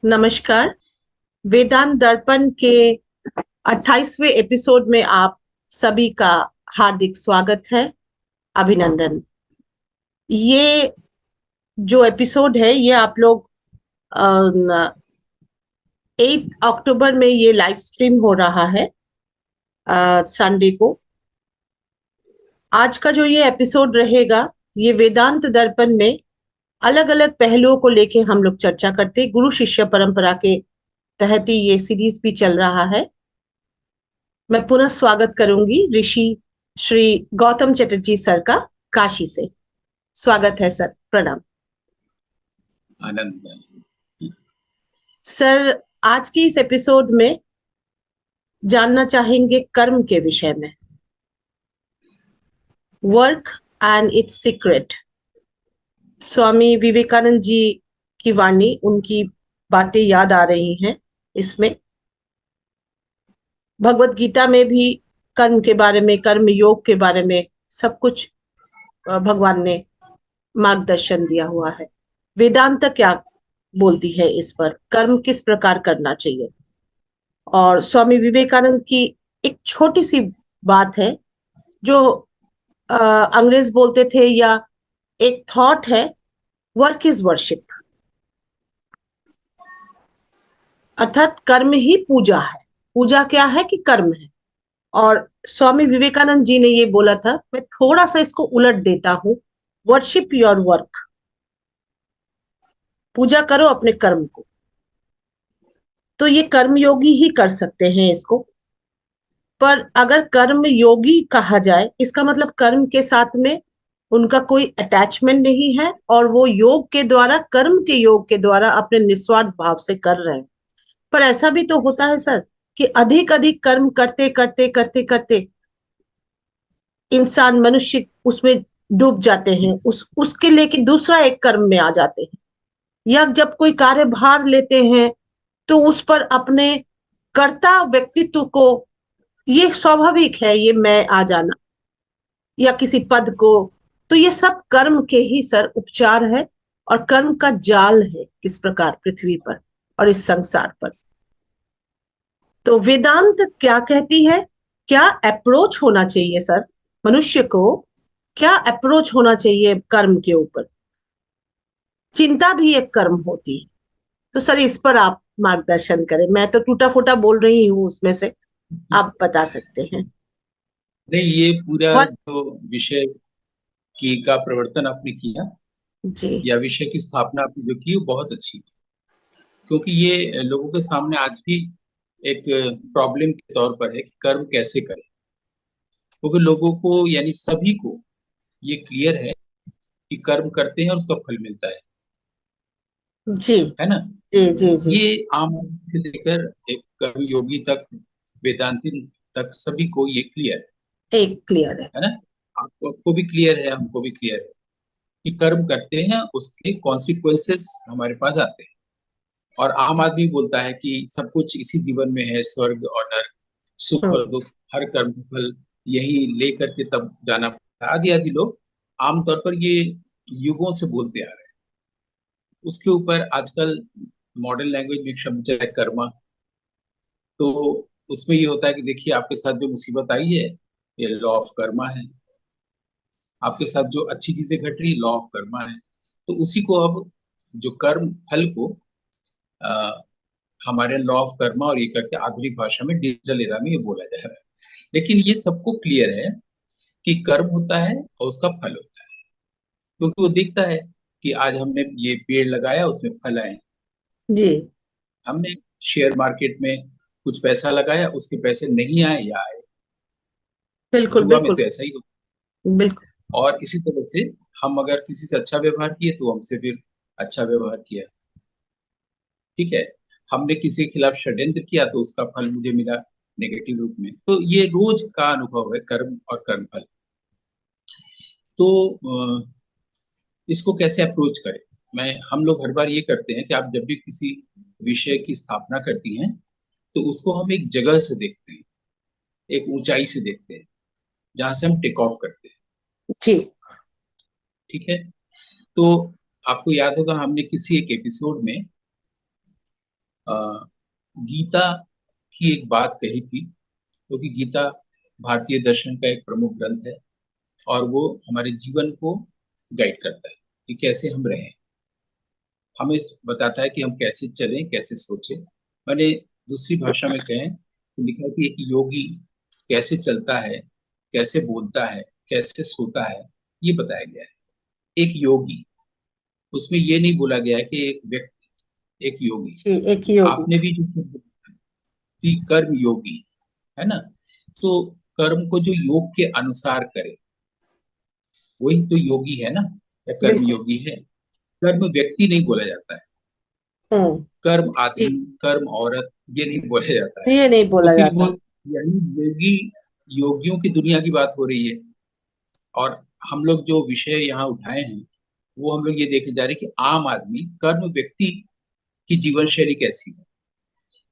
नमस्कार। वेदांत दर्पण के 28वें एपिसोड में आप सभी का हार्दिक स्वागत है। अभिनंदन। ये जो एपिसोड है ये आप लोग 8 अक्टूबर में ये लाइव स्ट्रीम हो रहा है संडे को। आज का जो ये एपिसोड रहेगा ये वेदांत दर्पण में अलग अलग पहलुओं को लेके हम लोग चर्चा करते हैं। गुरु शिष्य परंपरा के तहत ही ये सीरीज भी चल रहा है। मैं पुनः स्वागत करूंगी ऋषि श्री गौतम चटर्जी सर का काशी से। स्वागत है सर, प्रणाम। आनंद। सर, आज की इस एपिसोड में जानना चाहेंगे कर्म के विषय में, work and it's secret. Swami Vivekananda ji की वाणी, उनकी बातें याद आ रही हैं इसमें। भगवत गीता में भी कर्म के बारे में, कर्म योग के बारे में सब कुछ भगवान ने मार्गदर्शन दिया हुआ है। वेदांत क्या बोलती है इस पर, कर्म किस प्रकार करना चाहिए। और स्वामी विवेकानंद की एक छोटी सी बात है जो अंग्रेज बोलते थे, या एक थॉट है, वर्क इज वर्शिप। अर्थात कर्म ही पूजा है। पूजा क्या है कि कर्म है। और स्वामी विवेकानंद जी ने ये बोला था, मैं थोड़ा सा इसको उलट देता हूं, वर्शिप योर वर्क। पूजा करो अपने कर्म को। तो ये कर्मयोगी ही कर सकते हैं इसको। पर अगर कर्म योगी कहा जाए, इसका मतलब कर्म के साथ में उनका कोई अटैचमेंट नहीं है और वो योग के द्वारा, कर्म के योग के द्वारा अपने निस्वार्थ भाव से कर रहे हैं। पर ऐसा भी तो होता है सर कि अधिक अधिक कर्म करते करते करते करते इंसान, मनुष्य उसमें डूब जाते हैं, उसके लेके दूसरा एक कर्म में आ जाते हैं। या जब कोई कार्यभार लेते हैं तो उस पर अपने कर्ता व्यक्तित्व को, ये स्वाभाविक है, ये मैं आ जाना, या किसी पद को, तो ये सब कर्म के ही सर उपचार है। और कर्म का जाल है इस प्रकार पृथ्वी पर और इस संसार पर। तो वेदांत क्या कहती है, क्या अप्रोच होना चाहिए सर मनुष्य को, क्या अप्रोच होना चाहिए कर्म के ऊपर। चिंता भी एक कर्म होती है। तो सर इस पर आप मार्गदर्शन करें। मैं तो टूटा फूटा बोल रही हूँ उसमें से, आप बता सकते हैं। नहीं, ये पूरा वर्क। जो विषय की का प्रवर्तन आपने किया जी। या विषय की स्थापना आपने जो की वो बहुत अच्छी है। क्योंकि ये लोगों के सामने आज भी एक प्रॉब्लम के तौर पर है कि कर्म कैसे करें। क्योंकि लोगों को यानी सभी को ये क्लियर है कि कर्म करते हैं और उसका फल मिलता जी है ना। जी जी जी। ये आम आदमी से लेकर एक कर्म योगी तक, वेदांती तक सभी को ये क्लियर एक क्लियर है। है ना। आपको भी क्लियर है, हमको भी क्लियर है कि कर्म करते हैं उसके कॉन्सिक्वेंसेस हमारे पास आते हैं। और आम आदमी बोलता है कि सब कुछ इसी जीवन में है, स्वर्ग और नर्क, सुख हम्म। और दुख, हर कर्म का फल यही लेकर के तब जाना पड़ता है। आदि आदि लोग आमतौर पर ये युगों से बोलते आ रहे हैं। उसके ऊपर आजकल मॉडर्न लैंग्वेज में एक शब्द चला है, कर्मा। तो उसमें ये होता है कि देखिए आपके साथ जो मुसीबत आई है ये लॉ ऑफ कर्मा है, आपके साथ जो अच्छी चीजें घट रही लॉ ऑफ कर्मा है। तो उसी को अब जो कर्म फल को आ, हमारे लॉ ऑफ कर्मा और ये करके आधुनिक भाषा में डिजिटल एरा में ये बोला जा रहा है। लेकिन ये सबको क्लियर है कि कर्म होता है और उसका फल होता है। क्योंकि वो देखता है कि आज हमने ये पेड़ लगाया उसमें फल आए, जी। हमने शेयर मार्केट में कुछ पैसा लगाया उसके पैसे नहीं आए या आए। बिल्कुल जुआ में बिल्कुल। तो ऐसा ही होता बिल्कुल। है। और इसी तरह से हम अगर किसी से अच्छा व्यवहार किए तो हमसे फिर अच्छा व्यवहार किया, ठीक है। हमने किसी के खिलाफ षड्यंत्र किया तो उसका फल मुझे मिला नेगेटिव रूप में। तो ये रोज का अनुभव है कर्म और कर्मफल। तो इसको कैसे अप्रोच करें। हम लोग हर बार ये करते हैं कि आप जब भी किसी विषय की स्थापना करती हैं तो उसको हम एक जगह से देखते हैं, एक ऊंचाई से देखते हैं जहां से हम टेक ऑफ करते हैं, जी। ठीक है। तो आपको याद होगा हमने किसी एक एपिसोड में गीता की एक बात कही थी, क्योंकि गीता भारतीय दर्शन का एक प्रमुख ग्रंथ है और वो हमारे जीवन को गाइड करता है कि कैसे हम रहें, हमें बताता है कि हम कैसे चलें, कैसे सोचें। मैंने दूसरी भाषा में कहें तो लिखा है कि एक योगी कैसे चलता है, कैसे बोलता है, कैसे सोता है, ये बताया गया है। एक योगी, उसमें ये नहीं बोला गया है कि एक व्यक्ति, एक योगी। जी, एक ही होगी। आपने भी जो शब्द बोला कि कर्म योगी, है ना, तो कर्म को जो योग के अनुसार करे वही तो योगी है ना, या कर्म बिल्कुल। योगी है। कर्म व्यक्ति नहीं बोला जाता है, हम्म। कर्म जी, आदमी, कर्म औरत, ये नहीं बोला जाता है। ये नहीं तो बोला फिर वो जाता। यही योगी, योगियों की दुनिया की बात हो रही है। और हम लोग जो विषय यहाँ उठाए हैं वो हम लोग ये देखने जा रहे हैं कि आम आदमी, कर्म व्यक्ति की जीवन शैली कैसी हो,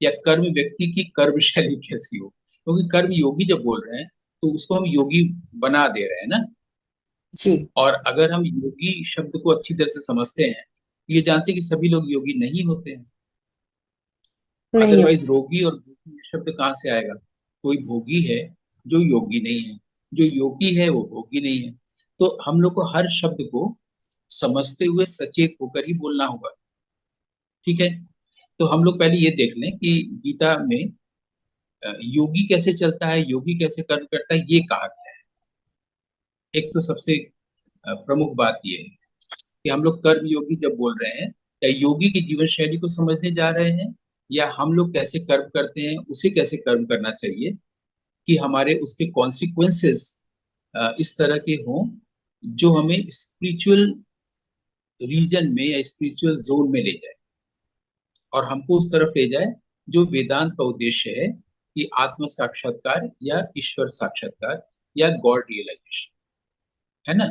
या कर्म व्यक्ति की कर्म शैली कैसी हो। क्योंकि कर्म योगी जब बोल रहे हैं तो उसको हम योगी बना दे रहे हैं ना। जी। और अगर हम योगी शब्द को अच्छी तरह से समझते हैं तो ये जानते हैं कि सभी लोग योगी नहीं होते हैं। नहीं अदरवाइज होते। रोगी और भोगी शब्द कहाँ से आएगा। कोई भोगी है जो योगी नहीं है, जो योगी है वो भोगी नहीं है। तो हम लोग को हर शब्द को समझते हुए सचेत होकर ही बोलना होगा। ठीक है, तो हम लोग पहले ये देख लें कि गीता में योगी कैसे चलता है, योगी कैसे कर्म करता है, ये कहा गया है। एक तो सबसे प्रमुख बात ये है कि हम लोग कर्म योगी जब बोल रहे हैं, या योगी की जीवन शैली को समझने जा रहे हैं, या हम लोग कैसे कर्म करते हैं, उसे कैसे कर्म करना चाहिए कि हमारे उसके कॉन्सिक्वेंसेस इस तरह के हों जो हमें स्पिरिचुअल रीजन में या स्पिरिचुअल जोन में ले जाए, और हमको उस तरफ ले जाए जो वेदांत का उद्देश्य है, कि आत्म साक्षात्कार या ईश्वर साक्षात्कार या गॉड रियलाइजेशन, है ना।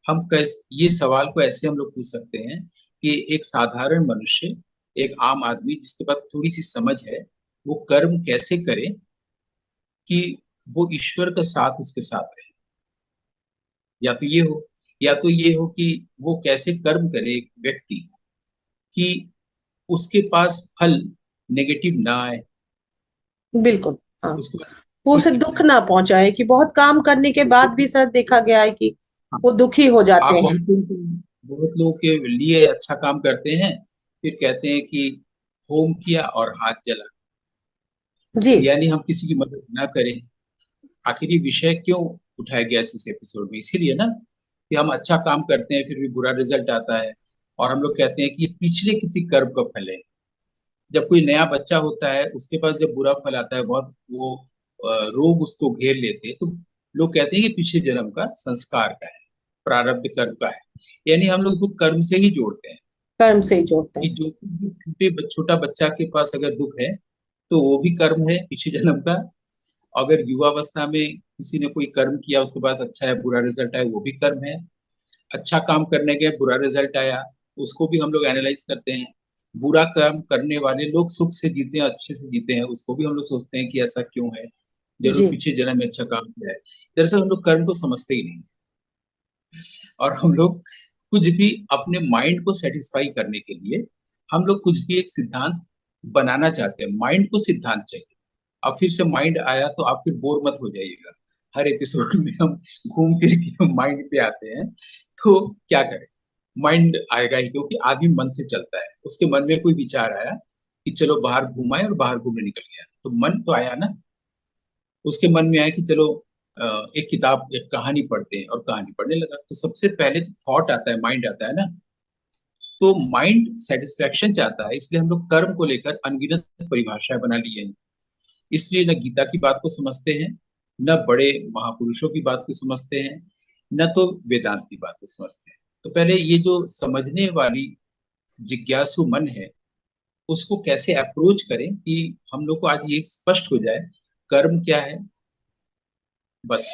हम कैसे ये सवाल को ऐसे हम लोग पूछ सकते हैं कि एक साधारण मनुष्य, एक आम आदमी जिसके पास थोड़ी सी समझ है, वो कर्म कैसे करे कि वो ईश्वर का साथ उसके साथ रहे। या तो ये हो, या तो ये हो कि वो कैसे कर्म करे एक व्यक्ति कि उसके पास फल नेगेटिव ना आए, बिल्कुल। हाँ। उसके पास वो कोई उसे दुख नेगेटिव। ना पहुंचाए, कि बहुत काम करने के बाद भी सर देखा गया है कि वो दुखी हो जाते आप हैं। मानते हैं कि बहुत लोगों के लिए अच्छा काम करते हैं, फिर कहते हैं कि होम किया और हाथ जला, जी। यानी हम किसी की मदद ना करें। आखिर ये विषय क्यों उठाया गया इस एपिसोड में, इसीलिए ना कि हम अच्छा काम करते हैं फिर भी बुरा रिजल्ट आता है, और हम लोग कहते हैं कि ये पिछले किसी कर्म का फल है। जब कोई नया बच्चा होता है उसके पास जब बुरा फल आता है, बहुत वो रोग उसको घेर लेते हैं, तो लोग कहते हैं कि पिछले जन्म का संस्कार का है, प्रारब्ध कर्म का है। यानी हम लोग उसको कर्म से ही जोड़ते हैं कर्म से ही जोड़ते कि हैं। जो छोटा बच्चा के पास अगर दुख है तो वो भी कर्म है पिछले जन्म का। अगर युवावस्था में किसी ने कोई कर्म किया, उसके पास अच्छा है बुरा रिजल्ट आया, वो भी कर्म है। अच्छा काम करने के बुरा रिजल्ट आया, उसको भी हम लोग एनालाइज करते हैं। बुरा काम करने वाले लोग सुख से जीते हैं, अच्छे से जीते हैं, उसको भी हम लोग सोचते हैं कि ऐसा क्यों है, जरूर जी। पीछे जन्म में अच्छा काम किया है। दरअसल हम लोग कर्म को समझते ही नहीं, और हम लोग कुछ भी अपने माइंड को सेटिस्फाई करने के लिए हम लोग कुछ भी एक सिद्धांत बनाना चाहते हैं, माइंड को सिद्धांत चाहिए। अब फिर से माइंड आया तो आप फिर बोर मत हो जाइएगा, हर एपिसोड में हम घूम फिर के माइंड पे आते हैं। तो क्या करें, माइंड आएगा ही, क्योंकि आदमी मन से चलता है। उसके मन में कोई विचार आया कि चलो बाहर घुमाए, और बाहर घूमने निकल गया, तो मन तो आया ना। उसके मन में आया कि चलो एक किताब, एक कहानी पढ़ते हैं, और कहानी पढ़ने लगा। तो सबसे पहले तो थॉट आता है, माइंड आता है ना। तो माइंड सेटिस्फेक्शन चाहता है, इसलिए हम लोग कर्म को लेकर अनगिनत परिभाषाएं बना लिए हैं। इसलिए न गीता की बात को समझते हैं, न बड़े महापुरुषों की बात को समझते हैं, न तो वेदांत की बात को समझते हैं। तो पहले ये जो समझने वाली जिज्ञासु मन है, उसको कैसे अप्रोच करें कि हम लोग को आज ये स्पष्ट हो जाए कर्म क्या है। बस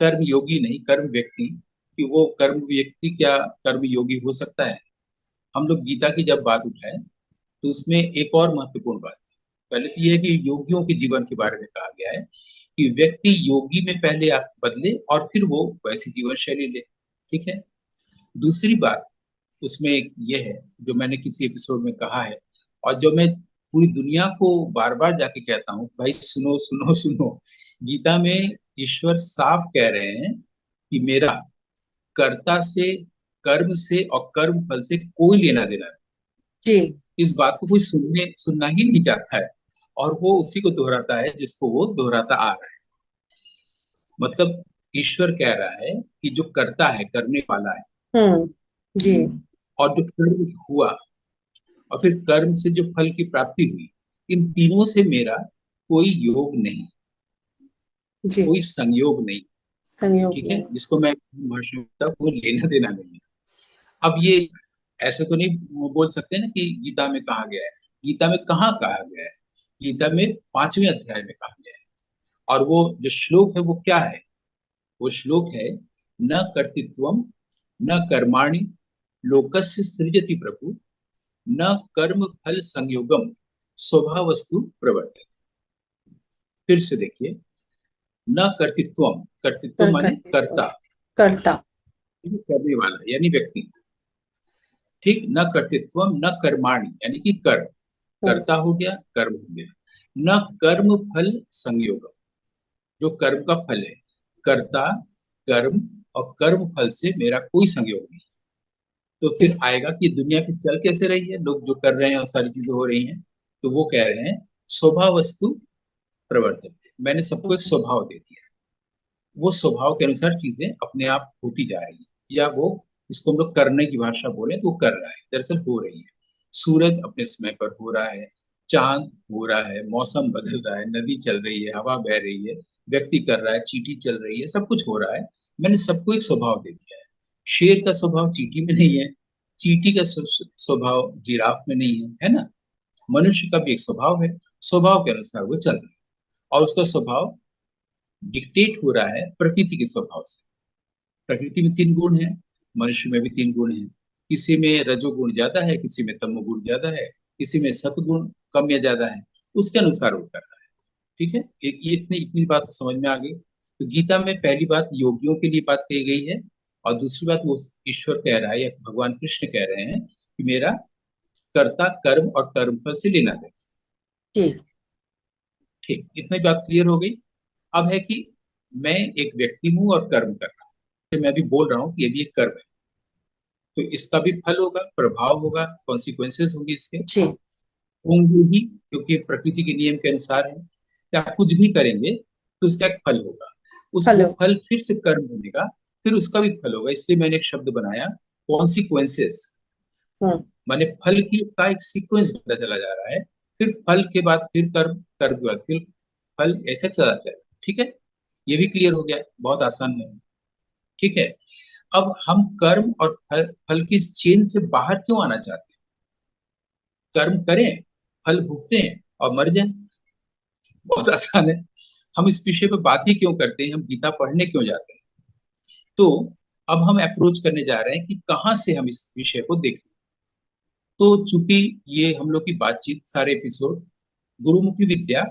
कर्म योगी नहीं, कर्म व्यक्ति, कि वो कर्म व्यक्ति क्या कर्म योगी हो सकता है। हम लोग गीता की जब बात उठाए तो उसमें एक और महत्वपूर्ण बात है। पहले तो यह है कि योगियों के जीवन के बारे में कहा गया है कि व्यक्ति योगी में पहले आप बदले और फिर वो वैसी जीवन शैली ले। ठीक है। दूसरी बात उसमें यह है, जो मैंने किसी एपिसोड में कहा है, और जो मैं पूरी दुनिया को बार बार जाके कहता हूँ, भाई सुनो सुनो सुनो, गीता में ईश्वर साफ कह रहे हैं कि मेरा कर्ता से, कर्म से और कर्म फल से कोई लेना देना नहीं। जी इस बात को कोई सुनना ही नहीं चाहता है, और वो उसी को दोहराता है जिसको वो दोहराता आ रहा है। मतलब ईश्वर कह रहा है कि जो करता है, करने वाला है, हम्म। जी और जो कर्म हुआ, और फिर कर्म से जो फल की प्राप्ति हुई, इन तीनों से मेरा कोई योग नहीं, जी। कोई संयोग नहीं। संयोग ठीक है, नहीं। जिसको मैं भाषण में कहता हूं, वो लेना देना नहीं है। अब ये ऐसे तो नहीं बोल सकते ना कि गीता में कहा गया है। गीता में कहाँ कहा गया है? गीता में 5वें अध्याय में कहा गया है। और वो जो श्लोक है वो क्या है? वो श्लोक है, न कर्तृत्वम न कर्माणि लोकस्य सृजति प्रभु, न कर्म फल संयोगम स्वभावस्तु प्रवर्तते। फिर से देखिए, न कर्तृत्वम, कर्तृत्व कर माने करते कर्ता, करता। करने वाला यानी व्यक्ति। ठीक, न कर्तृत्वम न कर्माणि यानी कि कर्म, हम्म। कर्ता हो गया, कर्म हो गया। न कर्म फल संयोग, जो कर्म का फल है, कर्ता, कर्म और कर्म फल से मेरा कोई संयोग नहीं। तो जी फिर आएगा कि दुनिया की चल कैसे रही है, लोग जो कर रहे हैं और सारी चीजें हो रही हैं। तो वो कह रहे हैं, स्वभाव वस्तु प्रवर्तन, मैंने सबको एक हम्म। स्वभाव दे दिया। वो स्वभाव के अनुसार चीजें अपने आप होती जा रही है, या वो, इसको हम लोग करने की भाषा बोले तो वो कर रहा है, दरअसल हो रही है। सूरज अपने समय पर हो रहा है, चांद हो रहा है, मौसम बदल रहा है, नदी चल रही है, हवा बह रही है, व्यक्ति कर रहा है, चींटी चल रही है, सब कुछ हो रहा है। मैंने सबको एक स्वभाव दे दिया है। शेर का स्वभाव चींटी में नहीं है, चींटी का स्वभाव जिराफ में नहीं है ना? मनुष्य का भी एक स्वभाव है, स्वभाव के अनुसार वो चल रहा है। और उसका स्वभाव डिक्टेट हो रहा है प्रकृति के स्वभाव से। प्रकृति में 3 गुण है, मनुष्य में भी 3 गुण है। किसी में रजोगुण ज्यादा है, किसी में तमोगुण ज्यादा है, किसी में सतगुण कम या ज्यादा है। उसके अनुसार वो कर रहा है। ठीक है, ये इतनी इतनी बात तो समझ में आ गई। तो गीता में पहली बात योगियों के लिए बात कही गई है, और दूसरी बात वो ईश्वर कह रहा है या भगवान कृष्ण कह रहे हैं कि मेरा कर्ता कर्म और कर्मफल से लेना देना। जी ठीक, इतनी बात क्लियर हो गई। अब है कि मैं एक व्यक्ति हूं और कर्म कर रहा हूं, जैसे मैं अभी बोल रहा हूँ कि ये भी एक कर्म है, तो इसका भी फल होगा, प्रभाव होगा, कॉन्सिक्वेंसेस होंगे इसके, जी। होंगे ही, क्योंकि प्रकृति के नियम के अनुसार है। या कुछ भी करेंगे तो उसका एक फल होगा, उस वो हेलो। फल फिर से कर्म बनेगा, फिर उसका भी फल होगा। इसलिए मैंने एक शब्द बनाया, कॉन्सिक्वेंसेस। हम्म। माने फल की का एक सीक्वेंस बनता चला जा रहा है, फिर फल के बाद फिर कर्म, कर्म के बाद फिर फल, ऐसे चला जाएगा। ठीक है, ये भी क्लियर हो गया, बहुत आसान है। ठीक है, अब हम कर्म और फल, फल की इस चेन से बाहर क्यों आना चाहते हैं? कर्म करें, फल भुगतें और मर जाएं, बहुत आसान है। हम इस विषय पे बात ही क्यों करते हैं, हम गीता पढ़ने क्यों जाते हैं? तो अब हम अप्रोच करने जा रहे हैं कि कहाँ से हम इस विषय को देखें। तो चूंकि ये हम लोग की बातचीत, सारे एपिसोड गुरुमुखी विद्या,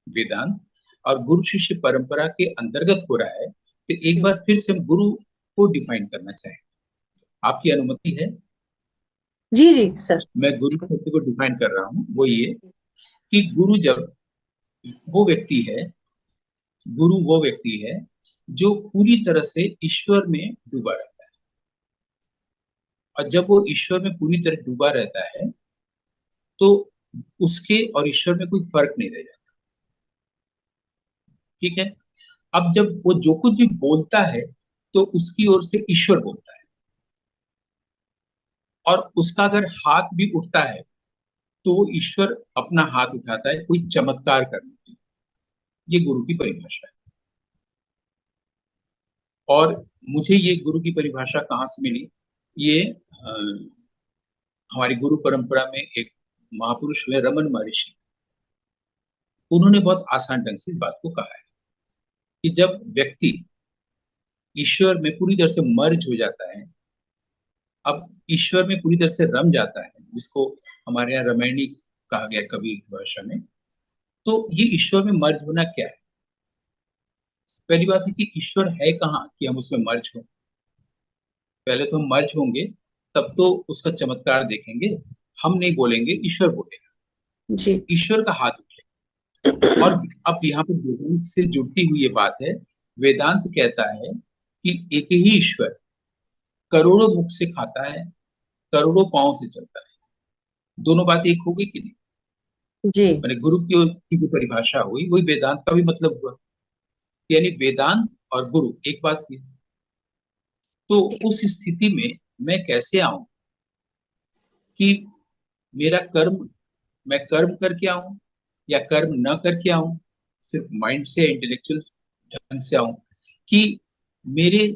वेदांत और गुरु शिष्य परंपरा के अंतर्गत हो रहा है, तो एक जी बार फिर से हम गुरु को डिफाइन करना चाहें। आपकी अनुमति है? जी जी सर। मैं गुरु शब्द को डिफाइन कर रहा हूँ, वो ये कि गुरु जब वो व्यक्ति है, गुरु वो व्यक्ति है जो पूरी तरह से ईश्वर में डूबा रहता है। और जब वो ईश्वर में पूरी तरह डूबा रहता है, तो उसके और ईश्वर में कोई फर्क नहीं रह जाता। ठीक है, अब जब वो जो कुछ भी बोलता है, तो उसकी ओर से ईश्वर बोलता है। और उसका अगर हाथ भी उठता है, तो वो ईश्वर अपना हाथ उठाता है कोई चमत्कार करने के लिए। ये गुरु की परिभाषा है। और मुझे ये गुरु की परिभाषा कहाँ से मिली? ये हमारी गुरु परंपरा में एक महापुरुष हुए रमन महर्षि, उन्होंने बहुत आसान ढंग से इस बात को कहा है कि जब व्यक्ति ईश्वर में पूरी तरह से मर्ज हो जाता है, अब ईश्वर में पूरी तरह से रम जाता है, जिसको हमारे यहाँ रामायणी कहा गया कबीर की भाषा में, तो ये ईश्वर में मर्ज होना क्या है? पहली बात है कि ईश्वर है कहाँ कि हम उसमें मर्ज हो। पहले तो हम मर्ज होंगे, तब तो उसका चमत्कार देखेंगे। हम नहीं बोलेंगे, ईश्वर बोलेगा। जी। ईश्वर का हाथ उठे। और अब यहाँ पर वेदांत से जुड़ती हुई ये बात है, वेदांत कहता है कि एक ही ईश्वर करोड़ों मुख से खाता है, करोड़ों पांव से चलता है। दोनों बात एक हो गई कि नहीं? जी। मैंने गुरु की जो परिभाषा हुई वही वेदांत का भी मतलब हुआ, यानी वेदांत और गुरु एक बात हुई। तो उस स्थिति में मैं कैसे आऊं कि मेरा कर्म, मैं कर्म करके आऊं या कर्म न करके आऊं, सिर्फ माइंड से इंटेलेक्चुअल ढंग से आऊं, कि मेरे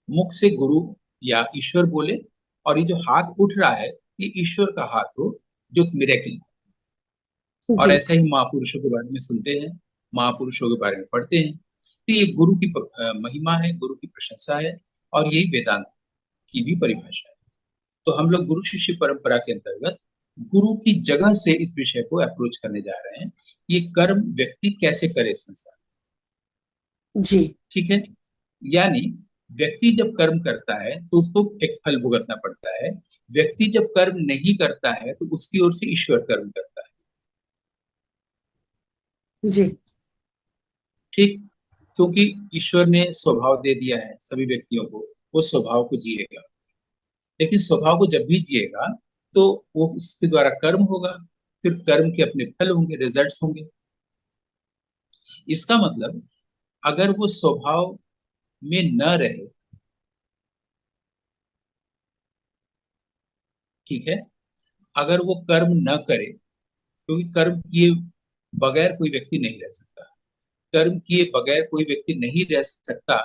मुख से गुरु या ईश्वर बोले और ये जो हाथ उठ रहा है ये ईश्वर का हाथ हो, जो मिरेकल। और जी। ऐसा ही महापुरुषों के बारे में सुनते हैं, महापुरुषों के बारे में पढ़ते हैं, तो ये गुरु की महिमा है, गुरु की प्रशंसा है, और यही वेदांत की भी परिभाषा है। तो हम लोग गुरु शिष्य परंपरा के अंतर्गत गुरु की जगह से इस विषय को अप्रोच करने जा रहे हैं। ये कर्म व्यक्ति कैसे करे संसार, जी। ठीक है? यानी व्यक्ति जब कर्म करता है तो उसको एक फल भुगतना पड़ता है। व्यक्ति जब कर्म नहीं करता है तो उसकी ओर से ईश्वर कर्म करता है, जी। ठीक? क्योंकि ईश्वर ने स्वभाव दे दिया है सभी व्यक्तियों को, वो स्वभाव को जिएगा। लेकिन स्वभाव को जब भी जिएगा तो वो उसके द्वारा कर्म होगा, फिर कर्म के अपने फल होंगे, रिजल्ट्स होंगे। इसका मतलब अगर वो स्वभाव में न रहे, ठीक है, अगर वो कर्म न करे, क्योंकि कर्म किए बगैर कोई व्यक्ति नहीं रह सकता, कर्म किए बगैर कोई व्यक्ति नहीं रह सकता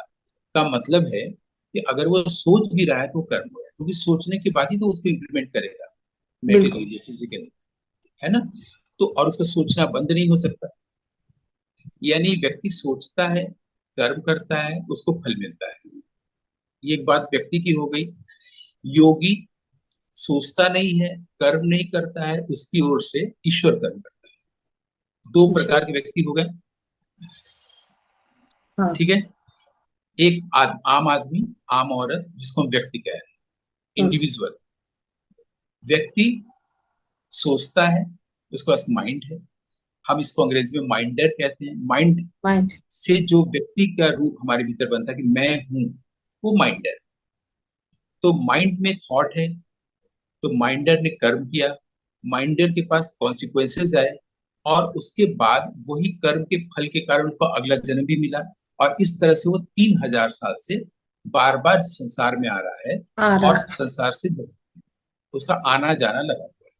का मतलब है कि अगर वो सोच भी रहा है तो कर्म हो रहा है, क्योंकि सोचने के बाद ही तो उसको इम्प्लीमेंट करेगा बिल्कुल। मेटेरियली, फिजिकली, है ना? तो और उसका सोचना बंद नहीं हो सकता। यानी व्यक्ति सोचता है, कर्म करता है, उसको फल मिलता है। ये एक बात व्यक्ति की हो गई। योगी सोचता नहीं है, कर्म नहीं करता है, उसकी ओर से ईश्वर कर्म करता है। दो जी। प्रकार के व्यक्ति हो गए, हाँ। ठीक है? एक आम आदमी, आम औरत, जिसको हम व्यक्ति कह रहे हैं, हम्म। इंडिविजुअल। व्यक्ति सोचता है, उसके पास माइंड है, हम इसको अंग्रेजी में माइंडर कहते हैं। Mind mind. से जो व्यक्ति का रूप हमारे भीतर बनता है कि मैं हूं, वो माइंडर। तो माइंड में थॉट है, तो माइंडर ने कर्म किया, माइंडर के पास कॉन्सिक्वेंसेस आए, और उसके बाद वही कर्म के फल के कारण उसको अगला जन्म भी मिला। और इस तरह से वो 3000 साल से बार बार संसार में आ रहा है, आ रहा और है। संसार से उसका आना जाना लगा हुआ है।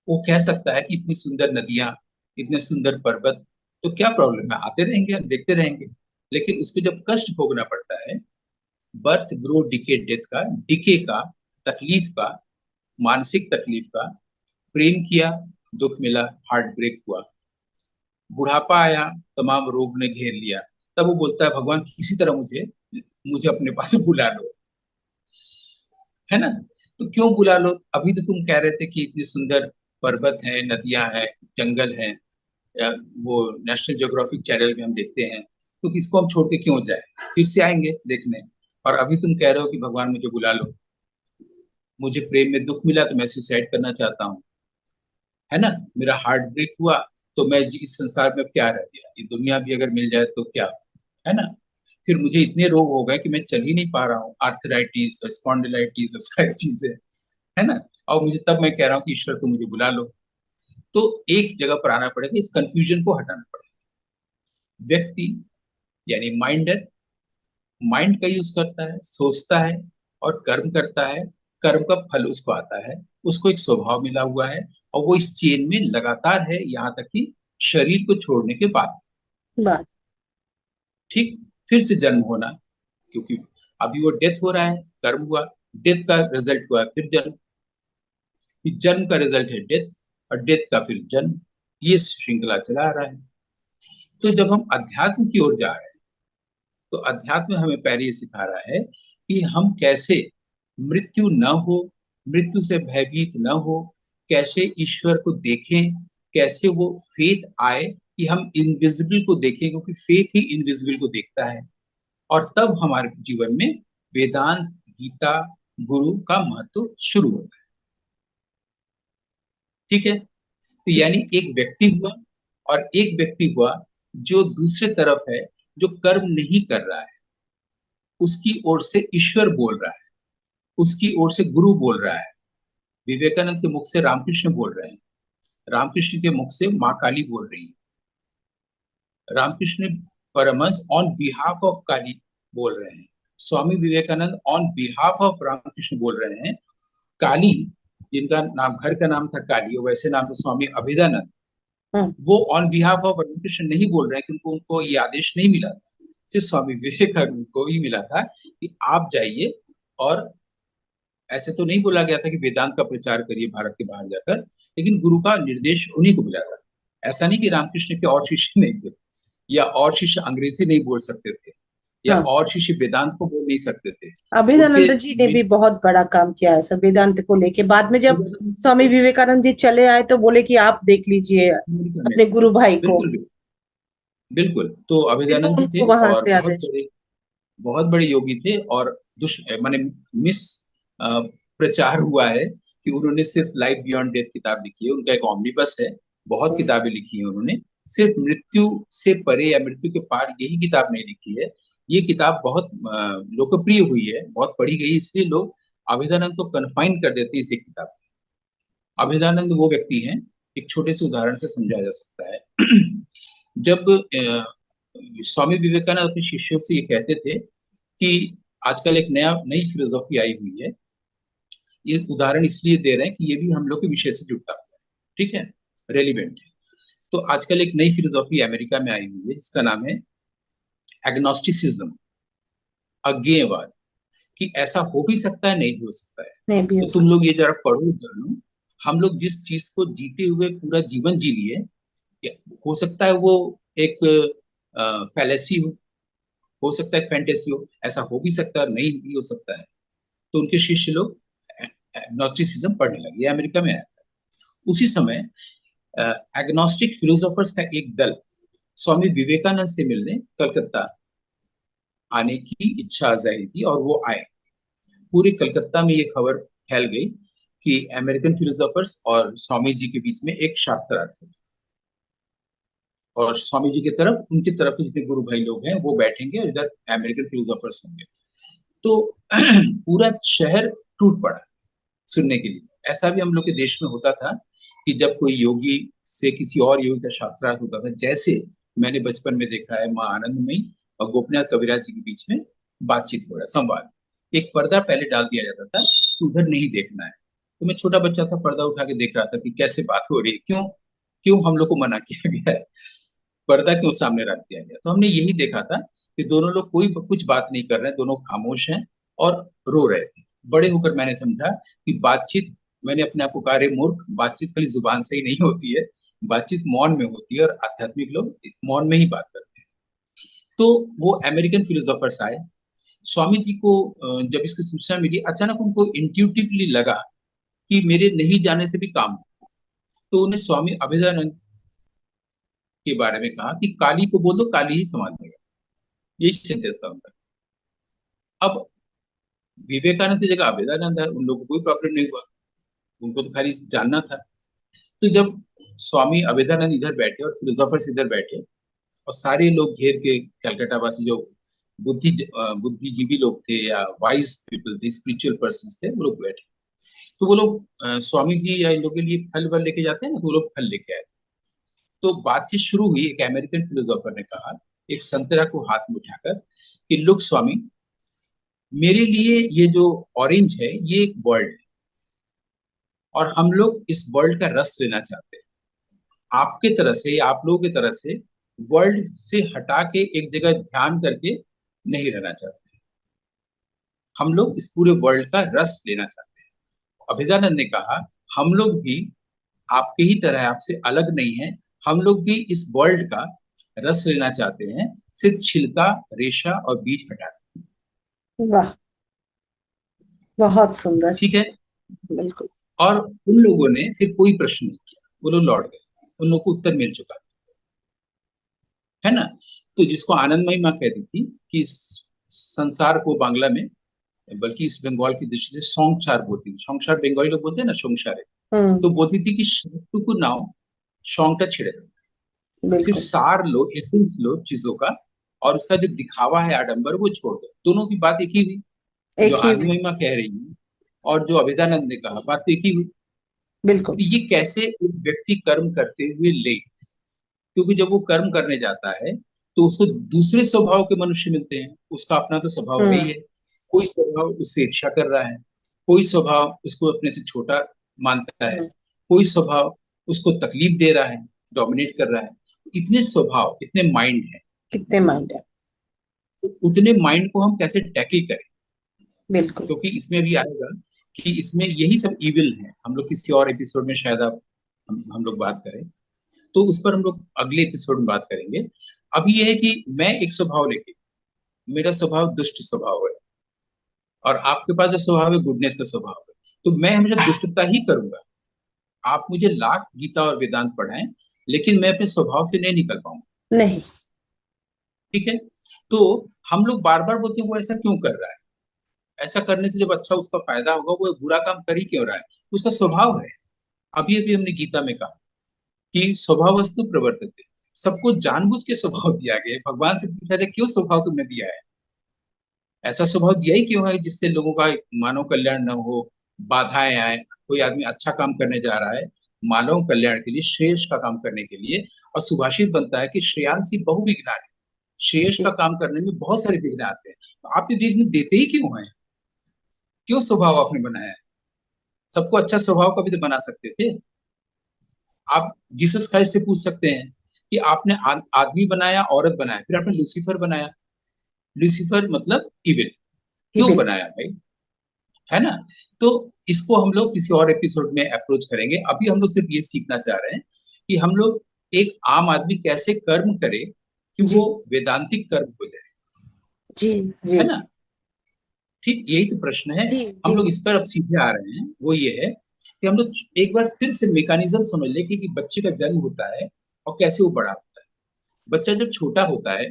वो कह सकता है कि इतनी सुंदर नदियां, इतने सुंदर पर्वत, तो क्या प्रॉब्लम है, आते रहेंगे, हम देखते रहेंगे। लेकिन उसको जब कष्ट भोगना पड़ता है, बर्थ ग्रो डिके डेथ का, डिके का, तकलीफ का, मानसिक तकलीफ का, प्रेम किया, दुख मिला, हार्ट ब्रेक हुआ, बुढ़ापा आया, तमाम रोग ने घेर लिया, तब वो बोलता है भगवान किसी तरह मुझे मुझे अपने पास बुला लो, है ना? तो क्यों बुला लो? अभी तो तुम कह रहे थे कि इतनी सुंदर पर्वत है, नदियां हैं, जंगल हैं, वो नेशनल ज्योग्राफिक चैनल में हम देखते हैं, तो किसको हम छोड़ के क्यों जाए? फिर से आएंगे देखने। और अभी तुम कह रहे हो कि भगवान मुझे बुला लो, मुझे प्रेम में दुख मिला तो मैं सुसाइड करना चाहता हूँ, है ना? मेरा हार्ट ब्रेक हुआ, तो मैं इस संसार में अब क्या रह गया, ये दुनिया भी अगर मिल जाए तो क्या, है ना? फिर मुझे इतने रोग हो गए कि मैं चल ही नहीं पा रहा हूँ, आर्थराइटिस और स्पॉन्डिलाइटिस और सारी चीजें, है ना? और मुझे तब मैं कह रहा हूँ कि ईश्वर तुम मुझे बुला लो। तो एक जगह पर आना पड़ेगा, इस कंफ्यूजन को हटाना पड़ेगा। व्यक्ति यानी माइंडर माइंड का यूज करता है, सोचता है और कर्म करता है, कर्म का फल उसको आता है, उसको एक स्वभाव मिला हुआ है, और वो इस चेन में लगातार है यहाँ तक कि शरीर को छोड़ने के बाद, बात। ठीक? फिर से जन्म होना, क्योंकि अभी वो डेथ हो रहा है, कर्म हुआ, डेथ का रिजल्ट हुआ, फिर जन्म, फिर जन्म का रिजल्ट है डेथ, और डेथ का फिर जन्म, ये श्रृंखला चला आ रहा है। तो जब हम अध्यात्म की ओर जा रहे हैं, तो अध्यात्म हमें पहले ये सिखा रहा है कि हम कैसे मृत्यु न हो, मृत्यु से भयभीत न हो, कैसे ईश्वर को देखें, कैसे वो फेथ आए कि हम इनविजिबल को देखें, क्योंकि फेथ ही इनविजिबल को देखता है। और तब हमारे जीवन में वेदांत, गीता, गुरु का महत्व शुरू होता है, ठीक है? तो यानी एक व्यक्ति हुआ और एक व्यक्ति हुआ जो दूसरे तरफ है, जो कर्म नहीं कर रहा है, उसकी ओर से ईश्वर बोल रहा है, उसकी ओर से गुरु बोल रहा है। विवेकानंद के मुख से रामकृष्ण बोल रहे हैं, रामकृष्ण के मुख से माँ काली बोल रही है, Ramakrishna Paramahamsa on behalf of Kali बोल रहे हैं, Swami Vivekananda on behalf of Ramakrishna बोल रहे हैं। काली, जिनका नाम घर का नाम था काली, वैसे नाम था स्वामी अभेदानंद, हम्म। वो ऑन बिहाफ ऑफ रामकृष्ण नहीं बोल रहे हैं, क्योंकि उनको ये आदेश नहीं मिला था। सिर्फ स्वामी विवेकानंद को ही मिला था कि आप जाइए, और ऐसे तो नहीं बोला गया था कि वेदांत का प्रचार करिए भारत के बाहर जाकर, लेकिन गुरु का निर्देश उन्हीं को मिला था। ऐसा नहीं कि रामकृष्ण के और शिष्य नहीं थे, या और शिष्य अंग्रेजी नहीं बोल सकते थे, या हाँ, और शिष्य वेदांत को बोल नहीं सकते थे। उनके अभेदानंद जी ने भी बहुत बड़ा काम किया है सब वेदांत को लेके। बाद में जब स्वामी विवेकानंद जी चले आए तो बोले कि आप देख लीजिए अमेरिका में, अपने गुरु भाई को, बिल्कुल बिल्कुल बिल्कुल। तो फिर तो अभेदानंद जी उनको थे वहां और से आदेश। बहुत बड़े योगी थे, और माने मिस प्रचार हुआ है कि उन्होंने सिर्फ लाइफ बियॉन्ड डेथ किताब लिखी है। उनका एक ऑम्निबस है, बहुत किताबें लिखी है उन्होंने, सिर्फ मृत्यु से परे या मृत्यु के पार यही किताब नहीं लिखी है। ये किताब बहुत लोकप्रिय हुई है, बहुत पढ़ी गई, इसलिए लोग अभेदानंद को कन्फाइन कर देते हैं इस एक किताब में। अभेदानंद वो व्यक्ति हैं, एक छोटे से उदाहरण से समझाया जा सकता है। जब स्वामी विवेकानंद अपने शिष्यों से ये कहते थे कि आजकल एक नई फिलोसॉफी आई हुई है, ये उदाहरण इसलिए दे रहे हैं कि ये भी हम लोग के विषय से जुड़ता हुआ है, ठीक है, रेलिवेंट है। तो आजकल एक नई फिलोसॉफी अमेरिका में आई हुई है जिसका नाम है एग्नोस्टिसिज्म, अज्ञेयवाद, कि ऐसा हो भी सकता है, नहीं भी हो सकता है। नहीं भी तो हो तुम सकता। लोग ये जरा पढ़ो जानो, हम लोग जिस चीज को जीते हुए पूरा जीवन जी लिए, हो सकता है वो एक फैलेसी हो सकता है फैंटेसी हो, ऐसा हो भी सकता है, नहीं भी हो सकता है। तो उनके शिष्य लोग एग्नोस्टिसिज्म पढ़ने लगे, ये अमेरिका में आया था। उसी समय एग्नोस्टिक फिलोसोफर्स का एक दल स्वामी विवेकानंद से मिलने कलकत्ता आने की इच्छा जाहिर की, और वो आए। पूरे कलकत्ता में ये खबर फैल गई कि अमेरिकन फिलोसोफर्स और स्वामी जी के बीच में एक शास्त्रार्थ है, और स्वामी जी की तरफ, उनकी तरफ के जितने गुरु भाई लोग हैं वो बैठेंगे, और इधर अमेरिकन फिलोसोफर्स होंगे। तो पूरा शहर टूट पड़ा सुनने के लिए। ऐसा भी हम लोग के देश में होता था कि जब कोई योगी से किसी और योगी का शास्त्रार्थ होता था, जैसे मैंने बचपन में देखा है माँ आनंदमयी और गोपनाथ कविराज जी के बीच में बातचीत हो रहा, संवाद, एक पर्दा पहले डाल दिया जाता था कि उधर नहीं देखना है। तो मैं छोटा बच्चा था, पर्दा उठा के देख रहा था कि कैसे बात हो रही है, क्यों क्यों हम लोग को मना किया गया है, पर्दा क्यों सामने रख दिया गया। तो हमने यही देखा था कि दोनों लोग कोई कुछ बात नहीं कर रहे हैं, दोनों खामोश हैं और रो रहे थे। बड़े होकर मैंने समझा कि बातचीत, मैंने अपने आप को कहा, रे मूर्ख, बातचीत खाली जुबान से ही नहीं होती है, बातचीत मौन में होती है, और आध्यात्मिक लोग मौन में ही बात करते हैं। तो वो अमेरिकन फिलोसोफर्स आए, स्वामी जी को जब इसकी सूचना मिली, अचानक उनको इंट्यूटिवली लगा कि मेरे नहीं जाने से भी काम हो। तो उन्हें स्वामी अभेदानंद के बारे में कहा कि काली को बोल दो, काली ही संभाल लेगा, यही सेंटेंस था उनका। अब विवेकानंद की जगह अभेदानंद है, उन लोगों को कोई प्रॉब्लम नहीं हुआ, उनको तो खाली जानना था। तो जब स्वामी अभेदानंद इधर बैठे और फिलोसोफर्स इधर बैठे, और सारे लोग घेर के, कलकत्ता वासी जो बुद्धिजीवी लोग थे या वाइज पीपल थे, स्पिरिचुअल पर्सन थे, वो लोग बैठे। तो वो लोग स्वामी जी या इन लोगों के लिए फल वल लेके जाते हैं ना, तो वो लोग फल लेके आए। तो बातचीत शुरू हुई, एक अमेरिकन फिलोसोफर ने कहा, एक संतरा को हाथ में उठाकर, कि लुक स्वामी, मेरे लिए ये जो ऑरेंज है ये एक वर्ल्ड है, और हम लोग इस वर्ल्ड का रस लेना चाहते हैं। आपके तरह से या आप लोगों की तरह से वर्ल्ड से हटा के एक जगह ध्यान करके नहीं रहना चाहते, हम लोग इस पूरे वर्ल्ड का रस लेना चाहते हैं। अभेदानंद ने कहा, हम लोग भी आपके ही तरह, आपसे अलग नहीं है, हम लोग भी इस वर्ल्ड का रस लेना चाहते हैं, सिर्फ छिलका, रेशा और बीज हटा के। वाह, बहुत सुंदर। ठीक है। बिल्कुल। और उन लोगों ने फिर कोई प्रश्न नहीं किया, वो लोग लौट गए, उन लोगों को उत्तर मिल चुका है ना। तो जिसको आनंदमयी माँ कहती थी कि इस संसार को बांग्ला में, बल्कि इस बंगाल की दृष्टि से सोंगचार बोलती थी, सोंगचार बंगाली लोग बोलते हैं ना, सोंगचार, हम्म। तो बोलती थी कि सत्तुकु नाव शौंकटा छिड़े रहो, सिर्फ बिल्कुल। सार लो, एसेंस लो चीजों का, और उसका जो दिखावा है, आडंबर, वो छोड़ दो। दोनों की बात एक ही हुई, जो एक ही आनंद हुई। महिमा कह रही है और जो अभेदानंद ने कहा, बात तो एक ही हुई। बिल्कुल। तो ये कैसे एक व्यक्ति कर्म करते हुए ले, क्योंकि जब वो कर्म करने जाता है तो उसको दूसरे स्वभाव के मनुष्य मिलते हैं, उसका अपना तो स्वभाव है ही हम्म। है। कोई स्वभाव उससे ईर्ष्या कर रहा है, कोई स्वभाव उसको अपने से छोटा मानता है, हम्म। कोई स्वभाव उसको तकलीफ दे रहा है, डोमिनेट कर रहा है। इतने स्वभाव, इतने माइंड है, कितने माइंड है। तो उतने माइंड को हम कैसे टैकल करें? बिल्कुल। क्योंकि इसमें भी आएगा कि इसमें यही सब इविल है। हम लोग किसी और एपिसोड में शायद आप हम लोग बात करें, तो उस पर हम लोग अगले एपिसोड में बात करेंगे। अभी यह है कि मैं एक स्वभाव लेके, मेरा स्वभाव दुष्ट स्वभाव है, और आपके पास जो स्वभाव है गुडनेस का स्वभाव है, तो मैं हमेशा दुष्टता ही करूंगा। आप मुझे लाख गीता और वेदांत पढ़ाएं, लेकिन मैं अपने स्वभाव से नहीं निकल पाऊंगा। नहीं। ठीक है? तो हम लोग बार बार बोलते हैं वो ऐसा क्यों कर रहा है, ऐसा करने से जब अच्छा उसका फायदा होगा, वो बुरा काम कर ही क्यों रहा है? उसका स्वभाव है। अभी अभी हमने गीता में कहा कि स्वभाव वस्तु प्रवर्तते, सबको जानबूझ के स्वभाव दिया गया है। भगवान से पूछा जाए क्यों स्वभाव तुमने दिया है, ऐसा स्वभाव दिया ही क्यों है जिससे लोगों का मानव कल्याण न हो, बाधाएं आए। कोई आदमी अच्छा काम करने जा रहा है मानव कल्याण के लिए, श्रेयस का काम करने के लिए, और सुभाषित बनता है कि श्रेयांसी बहु विघ्नानि, श्रेयस का जी। काम करने में बहुत सारे विघ्न आते हैं। तो आप ये विघ्न देते ही क्यों हैं? क्यों स्वभाव आपने बनाया है? सबको अच्छा स्वभाव कभी तो बना सकते थे। आप जीसस क्राइस्ट से पूछ सकते हैं कि आपने आदमी बनाया, औरत बनाया, फिर आपने लूसीफर बनाया। लूसीफर मतलब इविल, ही क्यों बिल। बनाया भाई? है ना? तो इसको हम लोग किसी और एपिसोड में अप्रोच करेंगे। अभी हम लोग सिर्फ ये सीखना चाह रहे हैं कि हम लोग, एक आम आदमी कैसे कर्म करे कि वो जी। वेदांतिक कर्म हो जाए। जी। जी। है ना? ठीक यही तो प्रश्न है। जी। हम जी। लोग इस पर अब सीधे आ रहे हैं, वो ये है कि हम लोग एक बार फिर से मैकेनिज्म समझ ले कि बच्चे का जन्म होता है और कैसे वो बड़ा होता है। बच्चा जब छोटा होता है,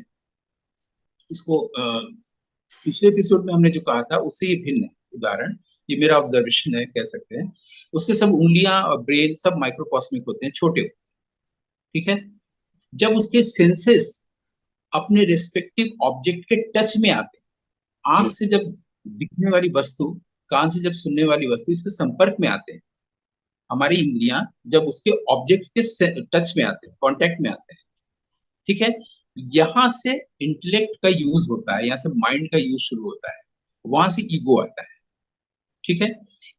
इसको पिछले एपिसोड में हमने जो कहा था उससे ये भिन्न है। उदाहरण, ये मेरा ऑब्जर्वेशन है, कह सकते हैं। उसके सब उंगलियां और ब्रेन सब माइक्रोकॉस्मिक होते हैं, छोटे होते हैं। ठीक है? जब उसके सेंसेस अपने रेस्पेक्टिव ऑब्जेक्ट के टच में आते हैं, आंख जी। से जब दिखने वाली वस्तु, कान से जब सुनने वाली वस्तु इसके संपर्क में आते हैं, हमारी इंद्रियां जब उसके ऑब्जेक्ट के टच में आते हैं, कांटेक्ट में आते हैं, ठीक है, यहां से इंटेलेक्ट का यूज होता है, यहाँ से माइंड का यूज शुरू होता है, वहां से ईगो आता है। ठीक है?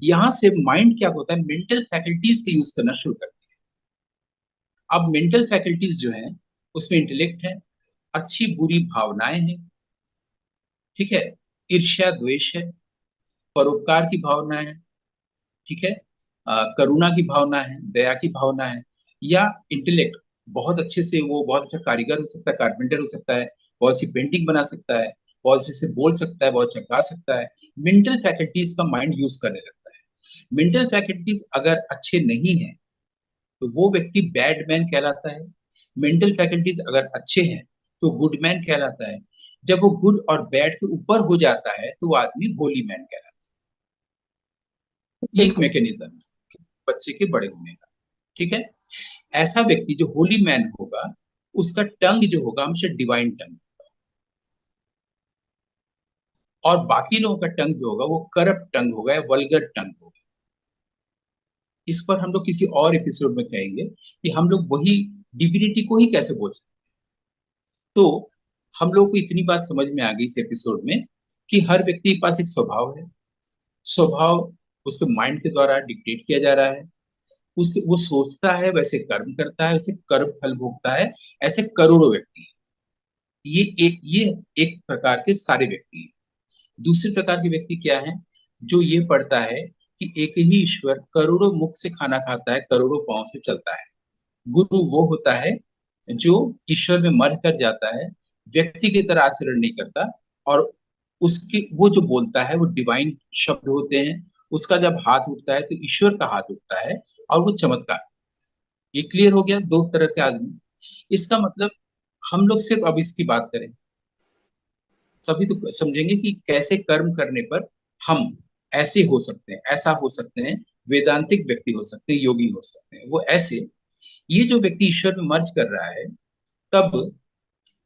यहां से माइंड क्या होता है, मेंटल फैकल्टीज का यूज करना शुरू करती है। अब मेंटल फैकल्टीज जो है, उसमें इंटेलेक्ट है, अच्छी बुरी भावनाएं हैं, ठीक है, ईर्ष्या द्वेष है, परोपकार की भावना है, ठीक है, करुणा की भावना है, दया की भावना है, या इंटेलेक्ट बहुत अच्छे से, वो बहुत अच्छा कारीगर हो सकता है, कारपेंटर हो सकता है, बहुत अच्छी पेंटिंग बना सकता है, बहुत अच्छे से बोल सकता है, बहुत अच्छा गा सकता है। मेंटल फैकल्टीज का माइंड यूज करने लगता है। मेंटल फैकल्टीज अगर अच्छे नहीं है तो वो व्यक्ति बैड मैन कहलाता है। मेंटल फैकल्टीज अगर अच्छे हैं तो गुड मैन कहलाता है। जब वो गुड और बैड के ऊपर हो जाता है तो वो आदमी होली मैन कहलाता है। ये एक बिल्कुल। मैकेनिज्म है बच्चे के बड़े होने का। ठीक है? ऐसा व्यक्ति जो होली मैन होगा, उसका टंग जो होगा हमेशा डिवाइन टंग, और बाकी लोगों का टंग जो होगा वो करप्ट टंग होगा या वल्गर टंग होगा। इस पर हम लोग किसी और एपिसोड में कहेंगे कि हम लोग वही डिविनिटी को ही कैसे बोल सकते हैं। तो हम लोग को इतनी बात समझ में आ गई इस एपिसोड में कि हर व्यक्ति के पास एक स्वभाव है। स्वभाव उसके माइंड के द्वारा डिक्टेट किया जा रहा है। उसके वो सोचता है वैसे कर्म करता है, वैसे कर्म फल भोगता है। ऐसे करोड़ों व्यक्ति हैं। ये एक प्रकार के सारे व्यक्ति हैं। दूसरे प्रकार के व्यक्ति क्या है? जो ये पढ़ता है कि एक ही ईश्वर करोड़ों मुख से खाना खाता है, करोड़ों पांव से चलता है। गुरु वो होता है जो ईश्वर में मर कर जाता है, व्यक्ति की तरह आचरण नहीं करता, और उसकी वो जो बोलता है वो डिवाइन शब्द होते हैं। उसका जब हाथ उठता है तो ईश्वर का हाथ उठता है, और वो चमत्कार। ये क्लियर हो गया, दो तरह के जी। आदमी। इसका मतलब हम लोग सिर्फ अब इसकी बात करें तभी तो समझेंगे कि कैसे कर्म करने पर हम ऐसे हो सकते हैं, ऐसा हो सकते हैं, वेदांतिक व्यक्ति हो सकते हैं, योगी हो सकते हैं। वो ऐसे ये जो व्यक्ति ईश्वर में मर्ज कर रहा है, तब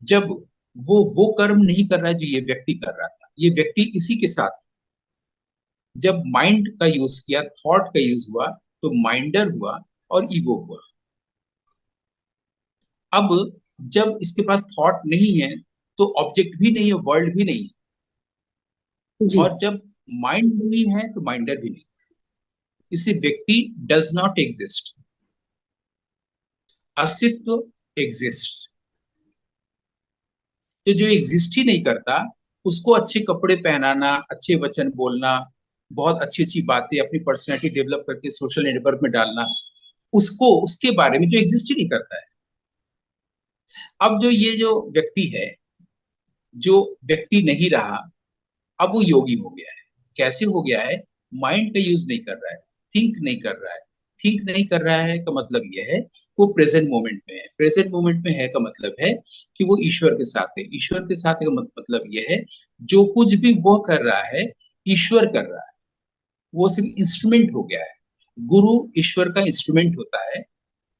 जब वो कर्म नहीं कर रहा है जो ये व्यक्ति कर रहा था, ये व्यक्ति इसी के साथ जब माइंड का यूज किया, थॉट का यूज हुआ, तो माइंडर हुआ और ईगो हुआ। अब जब इसके पास थॉट नहीं है तो ऑब्जेक्ट भी नहीं है, वर्ल्ड भी नहीं है, जी। और जब माइंड नहीं है तो माइंडर भी नहीं। इसे व्यक्ति डज नॉट एग्जिस्ट, अस्तित्व एग्जिस्ट। तो जो एग्जिस्ट ही नहीं करता, उसको अच्छे कपड़े पहनाना, अच्छे वचन बोलना, बहुत अच्छी अच्छी बातें अपनी पर्सनैलिटी डेवलप करके सोशल नेटवर्क में डालना, उसको, उसके बारे में जो एग्जिस्ट ही नहीं करता है। अब जो ये जो व्यक्ति है, जो व्यक्ति नहीं रहा, अब वो योगी हो गया है। कैसे हो गया है? माइंड का यूज नहीं कर रहा है, थिंक नहीं कर रहा है। थिंक नहीं कर रहा है का मतलब यह है वो प्रेजेंट मोमेंट में है। प्रेजेंट मोमेंट में है का मतलब है कि वो ईश्वर के साथ है। ईश्वर के साथ है का मतलब यह है जो कुछ भी वो कर रहा है, ईश्वर कर रहा है। वो सिर्फ इंस्ट्रूमेंट हो गया है। गुरु ईश्वर का इंस्ट्रूमेंट होता है।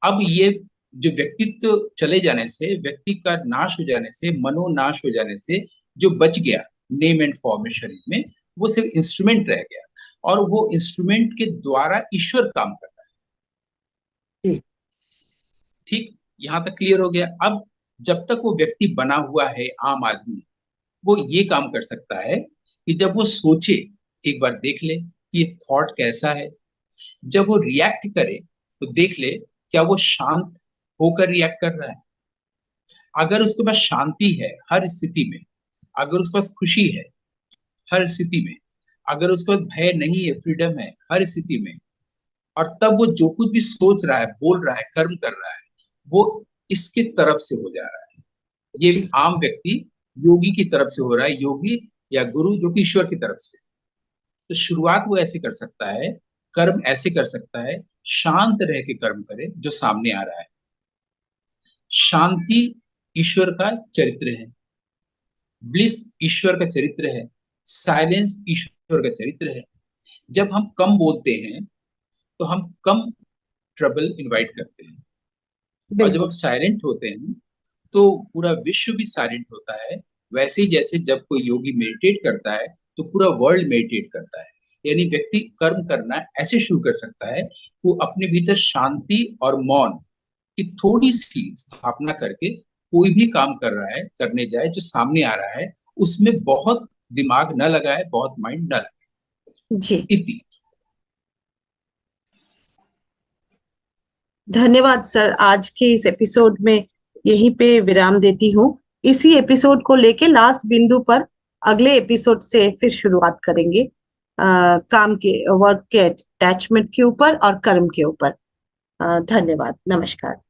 अब ये जो व्यक्तित्व चले जाने से, व्यक्ति का नाश हो जाने से, मनोनाश हो जाने से, जो बच गया नेम एंड फॉर्म में शरीर में, वो सिर्फ इंस्ट्रूमेंट रह गया, और वो इंस्ट्रूमेंट के द्वारा ईश्वर काम कर रहा है। जी। ठीक, यहां तक क्लियर हो गया। अब जब तक वो व्यक्ति बना हुआ है आम आदमी, वो ये काम कर सकता है कि जब वो सोचे, एक बार देख ले कि ये थॉट कैसा है। जब वो रिएक्ट करे तो देख ले क्या वो शांत होकर रिएक्ट कर रहा है। अगर उसके पास शांति है हर स्थिति में, अगर उसके पास खुशी है हर स्थिति में, अगर उसके पास भय नहीं है, फ्रीडम है हर स्थिति में, और तब वो जो कुछ भी सोच रहा है, बोल रहा है, कर्म कर रहा है, वो इसके तरफ से हो जा रहा है। ये जी। आम व्यक्ति योगी की तरफ से हो रहा है, योगी या गुरु जो कि ईश्वर की तरफ से। तो शुरुआत वो ऐसे कर सकता है, कर्म ऐसे कर सकता है, शांत रह के कर्म करे जो सामने आ रहा है। शांति ईश्वर का चरित्र है, ब्लिस ईश्वर का चरित्र है, साइलेंस ईश्वर का चरित्र है। जब हम कम बोलते हैं तो हम कम ट्रबल इनवाइट करते हैं, और जब हम बिल्कुल। साइलेंट होते हैं तो पूरा विश्व भी साइलेंट होता है। वैसे ही जैसे जब कोई योगी मेडिटेट करता है तो पूरा वर्ल्ड मेडिटेट करता है। यानी व्यक्ति कर्म करना ऐसे शुरू कर सकता है, वो अपने भीतर शांति और मौन की थोड़ी सी स्थापना करके कोई भी काम कर रहा है, करने जाए जो सामने आ रहा है, उसमें बहुत दिमाग न लगाए, बहुत माइंड न लगाए। जी। इति। धन्यवाद सर, आज के इस एपिसोड में यहीं पे विराम देती हूँ। इसी एपिसोड को लेके लास्ट बिंदु पर अगले एपिसोड से फिर शुरुआत करेंगे, काम के, वर्क के अटैचमेंट के ऊपर और कर्म के ऊपर। धन्यवाद, नमस्कार।